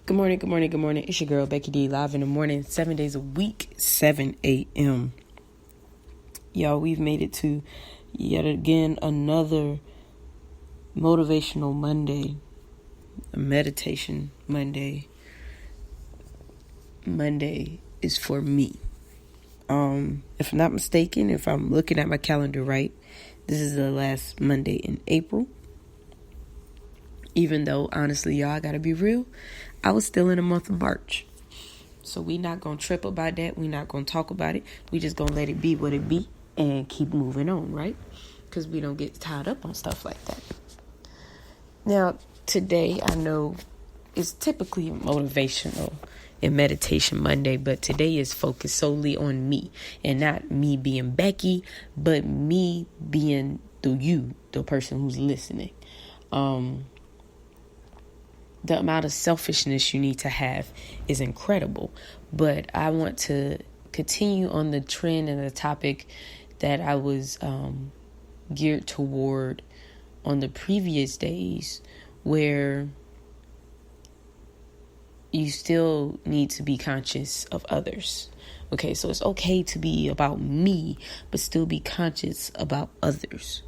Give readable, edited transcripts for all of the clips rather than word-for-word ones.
Good morning, good morning, good morning. It's your girl, Becky D, live in the morning, 7 days a week, 7 a.m. Y'all, we've made it to yet again another motivational Monday, a meditation Monday. Monday is for me. If I'm not mistaken, if I'm looking at my calendar right, this is the last Monday in April. Even though, honestly, y'all, I gotta be real, I was still in the month of March. So we not gonna trip about that. We not gonna talk about it. We just gonna let it be what it be and keep moving on, right? Because we don't get tied up on stuff like that. Now, today, I know it's typically motivational and meditation Monday, but today is focused solely on me, and not me being Becky, but me being the person who's listening. The amount of selfishness you need to have is incredible, but I want to continue on the trend and the topic that I was geared toward on the previous days, where you still need to be conscious of others. Okay, so it's okay to be about me, but still be conscious about others.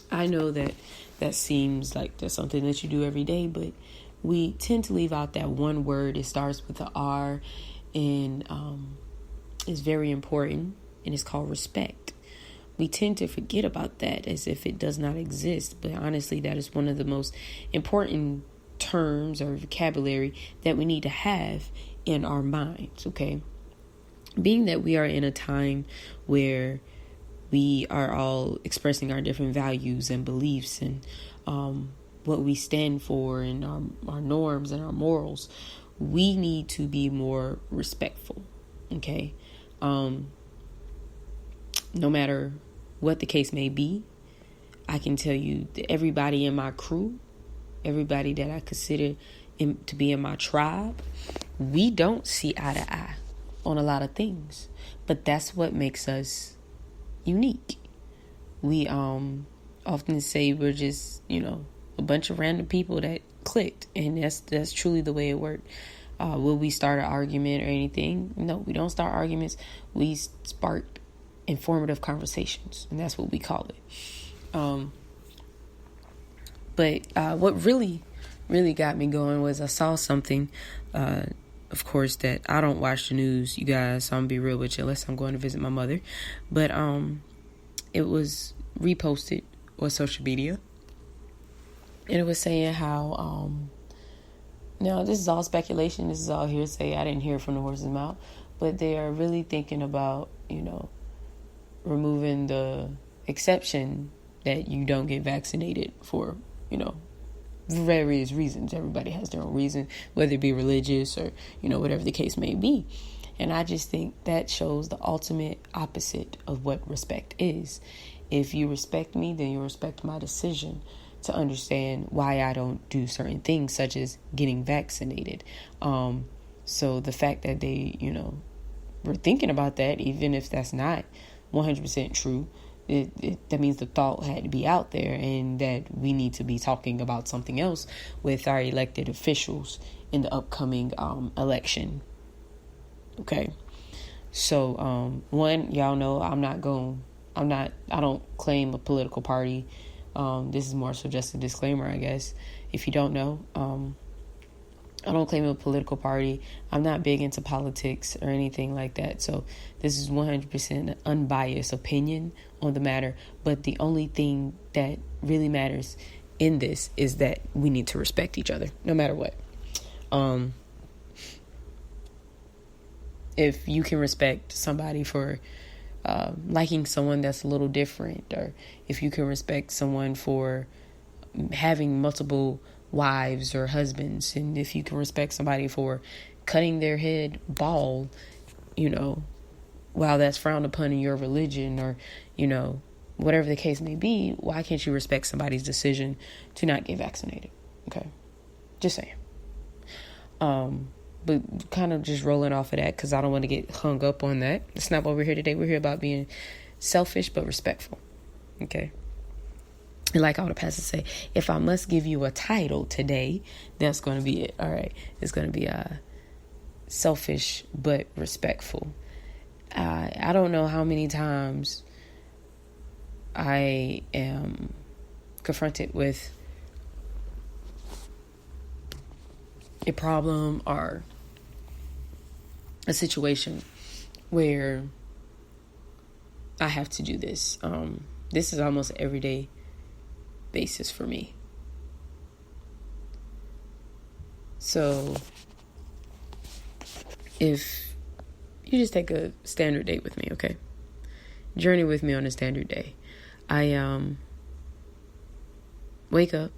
I know that seems like that's something that you do every day, but we tend to leave out that one word. It starts with the R, and is very important, and it's called respect. We tend to forget about that as if it does not exist, but honestly, that is one of the most important terms or vocabulary that we need to have in our minds, okay? Being that we are in a time where we are all expressing our different values and beliefs and what we stand for and our norms and our morals, we need to be more respectful, okay? No matter what the case may be, I can tell you that everybody in my crew, everybody that I consider to be in my tribe, we don't see eye to eye on a lot of things, but that's what makes us unique. We often say we're just, a bunch of random people that clicked, and that's truly the way it worked. Will we start an argument or anything? No, we don't start arguments. We spark informative conversations, and that's what we call it. But what really got me going was I saw something, of course, that I don't watch the news, you guys, so I'm gonna be real with you, unless I'm going to visit my mother. But it was reposted on social media, and it was saying how now this is all speculation, this is all hearsay, I didn't hear it from the horse's mouth, but they are really thinking about removing the exception that you don't get vaccinated for various reasons. Everybody has their own reason, whether it be religious or whatever the case may be. And I just think that shows the ultimate opposite of what respect is. If you respect me, then you respect my decision to understand why I don't do certain things, such as getting vaccinated. So the fact that they, were thinking about that, even if that's not 100% true, that means the thought had to be out there, and that we need to be talking about something else with our elected officials in the upcoming election. Okay. So, one, y'all know I don't claim a political party. This is more so just a disclaimer, I guess. If you don't know, I don't claim a political party. I'm not big into politics or anything like that. So this is 100% unbiased opinion on the matter. But the only thing that really matters in this is that we need to respect each other, no matter what. If you can respect somebody for liking someone that's a little different, or if you can respect someone for having multiple wives or husbands, and if you can respect somebody for cutting their head bald, while that's frowned upon in your religion, or whatever the case may be, why can't you respect somebody's decision to not get vaccinated? Okay, just saying. But kind of just rolling off of that, because I don't want to get hung up on that. That's not what we're here today. We're here about being selfish but respectful. Okay. And like all the pastors say, if I must give you a title today, that's going to be it. All right. It's going to be selfish but respectful. I don't know how many times I am confronted with a problem or a situation where I have to do this. This is almost everyday basis for me. So if you just take a standard day with me, okay? Journey with me on a standard day. I wake up,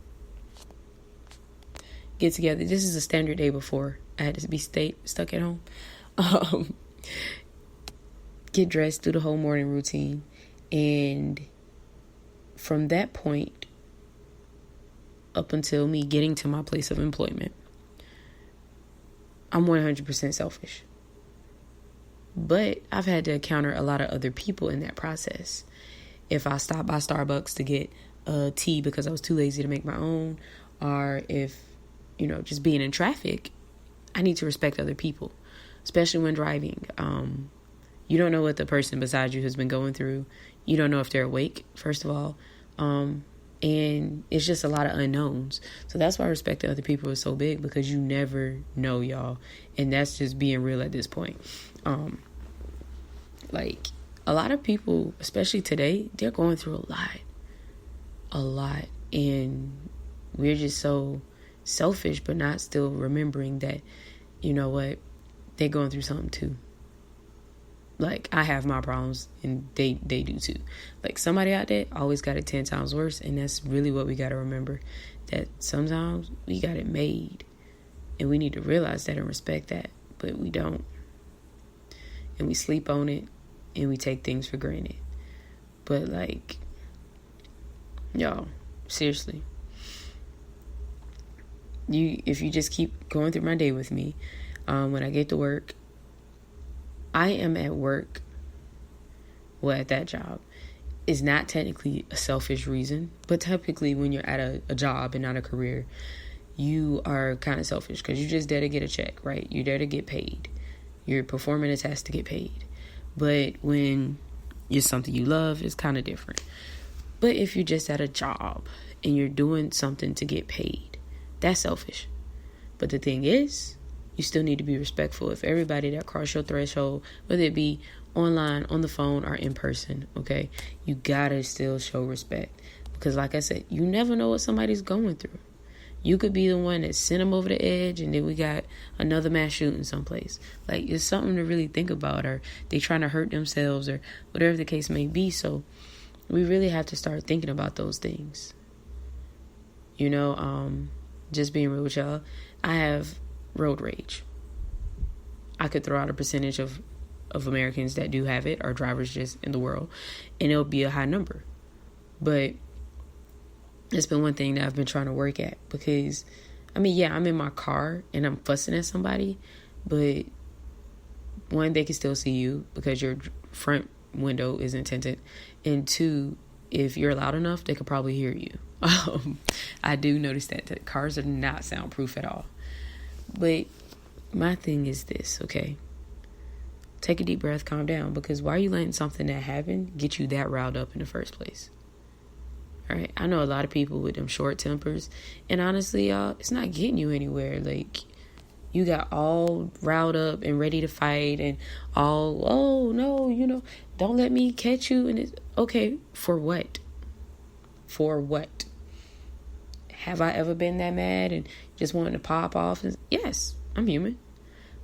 get together. This is a standard day before I had to be stuck at home. Get dressed, do the whole morning routine, and from that point up until me getting to my place of employment, I'm 100% selfish. But I've had to encounter a lot of other people in that process. If I stop by Starbucks to get a tea because I was too lazy to make my own, or if, just being in traffic, I need to respect other people, especially when driving. You don't know what the person beside you has been going through. You don't know if they're awake, first of all. And it's just a lot of unknowns. So that's why respecting other people is so big, because you never know, y'all. And that's just being real at this point. Like a lot of people, especially today, they're going through a lot. And we're just so selfish, but not still remembering that, you know what, they're going through something too. Like, I have my problems, and they do too. Like, somebody out there always got it 10 times worse, and that's really what we got to remember. That sometimes we got it made, and we need to realize that and respect that, but we don't. And we sleep on it, and we take things for granted. But, like, y'all, seriously. If you just keep going through my day with me, when I get to work, I am at work, at that job, is not technically a selfish reason, but typically when you're at a job and not a career, you are kind of selfish because you're just there to get a check, right? You're there to get paid. You're performing a task to get paid. But when it's something you love, it's kind of different. But if you're just at a job and you're doing something to get paid, that's selfish. But the thing is, you still need to be respectful of everybody that cross your threshold, whether it be online, on the phone, or in person, okay? You gotta still show respect. Because like I said, you never know what somebody's going through. You could be the one that sent them over the edge, and then we got another mass shooting someplace. Like, it's something to really think about, or they trying to hurt themselves, or whatever the case may be. So we really have to start thinking about those things. Just being real with y'all, I have road rage. I could throw out a percentage of Americans that do have it, or drivers just in the world, and it'll be a high number. But it's been one thing that I've been trying to work at, because I'm in my car and I'm fussing at somebody, but one, they can still see you because your front window isn't tinted, and two, if you're loud enough, they could probably hear you. I do notice that cars are not soundproof at all. But my thing is this, okay? Take a deep breath, calm down, because why are you letting something that happened get you that riled up in the first place? All right, I know a lot of people with them short tempers, and honestly, y'all, it's not getting you anywhere. Like, you got all riled up and ready to fight, and all, oh no, don't let me catch you. And it's okay, for what? For what? Have I ever been that mad and just wanting to pop off? Yes, I'm human.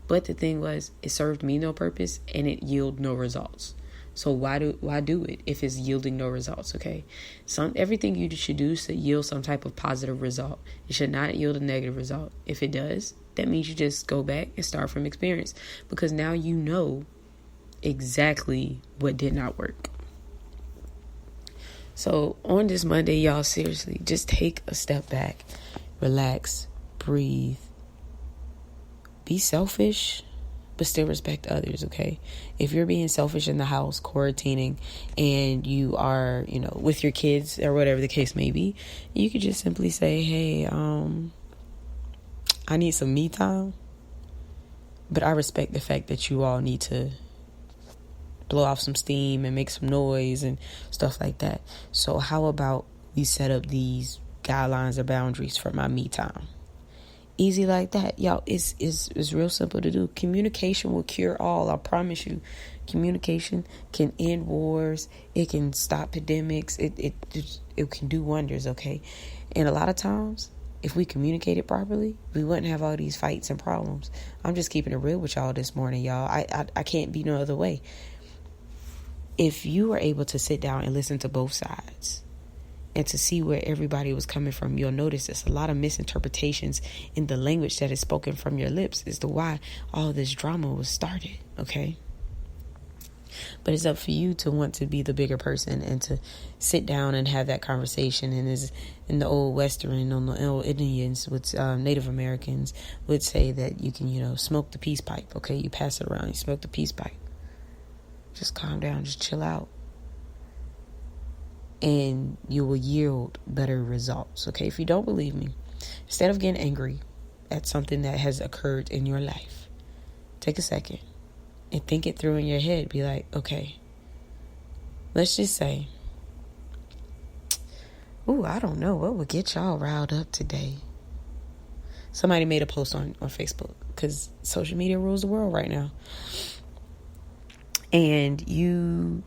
But the thing was, it served me no purpose and it yielded no results. So why do it if it's yielding no results, okay? Everything you should do should yield some type of positive result. It should not yield a negative result. If it does, that means you just go back and start from experience, because now you know exactly what did not work. So on this Monday, y'all, seriously, just take a step back, relax, breathe, be selfish, but still respect others, okay? If you're being selfish in the house, quarantining, and you are, with your kids or whatever the case may be, you could just simply say, hey, I need some me time, but I respect the fact that you all need to blow off some steam and make some noise and stuff like that. So how about we set up these guidelines or boundaries for my me time? Easy like that, y'all. It's real simple to do. Communication will cure all. I promise you. Communication can end wars. It can stop pandemics. It can do wonders. Okay, and a lot of times, if we communicated properly, we wouldn't have all these fights and problems. I'm just keeping it real with y'all this morning, y'all. I can't be no other way. If you are able to sit down and listen to both sides, and to see where everybody was coming from, you'll notice there's a lot of misinterpretations in the language that is spoken from your lips as to why all this drama was started, okay? But it's up for you to want to be the bigger person and to sit down and have that conversation. And as in the old Western, on the old Indians, with Native Americans would say that you can, smoke the peace pipe, okay? You pass it around, you smoke the peace pipe. Just calm down, just chill out. And you will yield better results, okay? If you don't believe me, instead of getting angry at something that has occurred in your life, take a second and think it through in your head. Be like, okay, let's just say, I don't know what would get y'all riled up today. Somebody made a post on Facebook, because social media rules the world right now. And you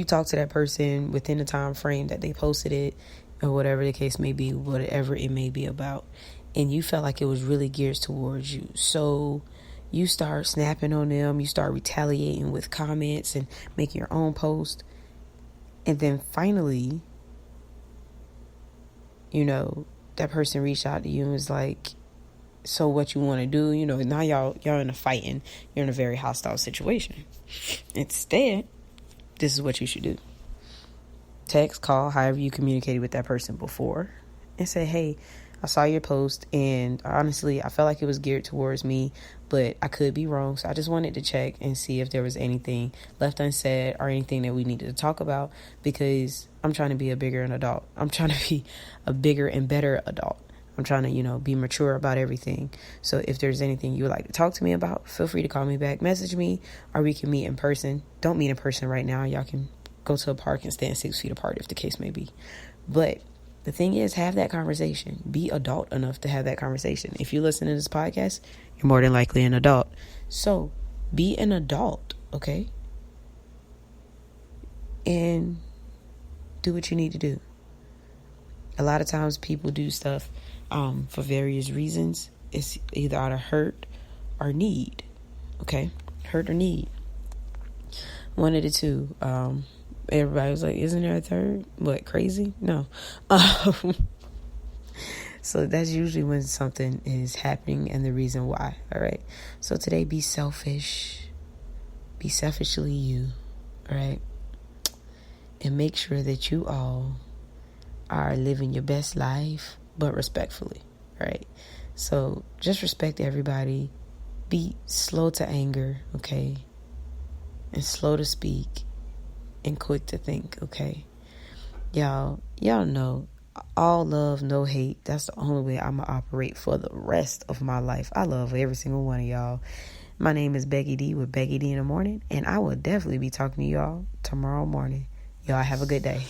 talk to that person within the time frame that they posted it, or whatever the case may be, whatever it may be about, and you felt like it was really geared towards you. So you start snapping on them, you start retaliating with comments and making your own post. And then finally, that person reached out to you and was like, so what you want to do? Now y'all in a fighting, you're in a very hostile situation. Instead, this is what you should do. Text, call, however you communicated with that person before, and say, hey, I saw your post, and honestly, I felt like it was geared towards me, but I could be wrong. So I just wanted to check and see if there was anything left unsaid or anything that we needed to talk about, because I'm trying to be a bigger adult. I'm trying to be a bigger and better adult. I'm trying to, be mature about everything. So if there's anything you would like to talk to me about, feel free to call me back, message me, or we can meet in person. Don't meet in person right now. Y'all can go to a park and stand 6 feet apart if the case may be. But the thing is, have that conversation. Be adult enough to have that conversation. If you listen to this podcast, you're more than likely an adult. So be an adult, okay? And do what you need to do. A lot of times people do stuff for various reasons. It's either out of hurt or need, okay? Hurt or need. One of the two. Everybody was like, isn't there a third? What, crazy? No. So that's usually when something is happening and the reason why, all right? So today, be selfish. Be selfishly you, all right? And make sure that you all are living your best life, but respectfully, right? So just respect everybody. Be slow to anger, okay? And slow to speak and quick to think, okay? Y'all know, all love, no hate. That's the only way I'm going to operate for the rest of my life. I love every single one of y'all. My name is Becky D with Becky D in the Morning, and I will definitely be talking to y'all tomorrow morning. Y'all have a good day.